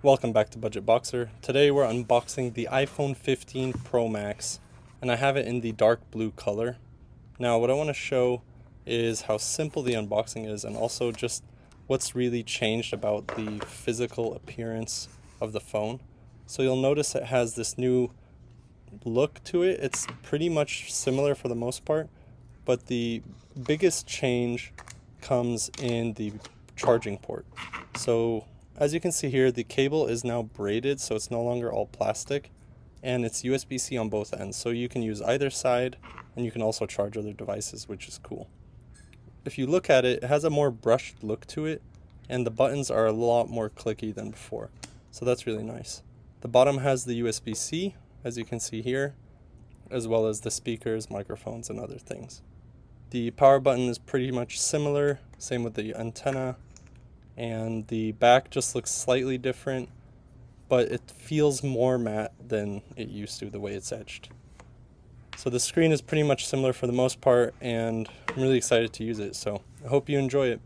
Welcome back to Budget Boxer. Today we're unboxing the iPhone 15 Pro Max, and I have it in the dark blue color. Now what I want to show is how simple the unboxing is, and also just what's really changed about the physical appearance of the phone. So you'll notice it has this new look to it. It's pretty much similar for the most part, but the biggest change comes in the charging port. So as you can see here, the cable is now braided, so it's no longer all plastic, and it's USB-C on both ends, so you can use either side, and you can also charge other devices, which is cool. If you look at it, it has a more brushed look to it, and the buttons are a lot more clicky than before, so that's really nice. The bottom has the USB-C, as you can see here, as well as the speakers, microphones, and other things. The power button is pretty much similar, same with the antenna, and the back just looks slightly different, but it feels more matte than it used to, the way it's etched. So the screen is pretty much similar for the most part, and I'm really excited to use it, so I hope you enjoy it.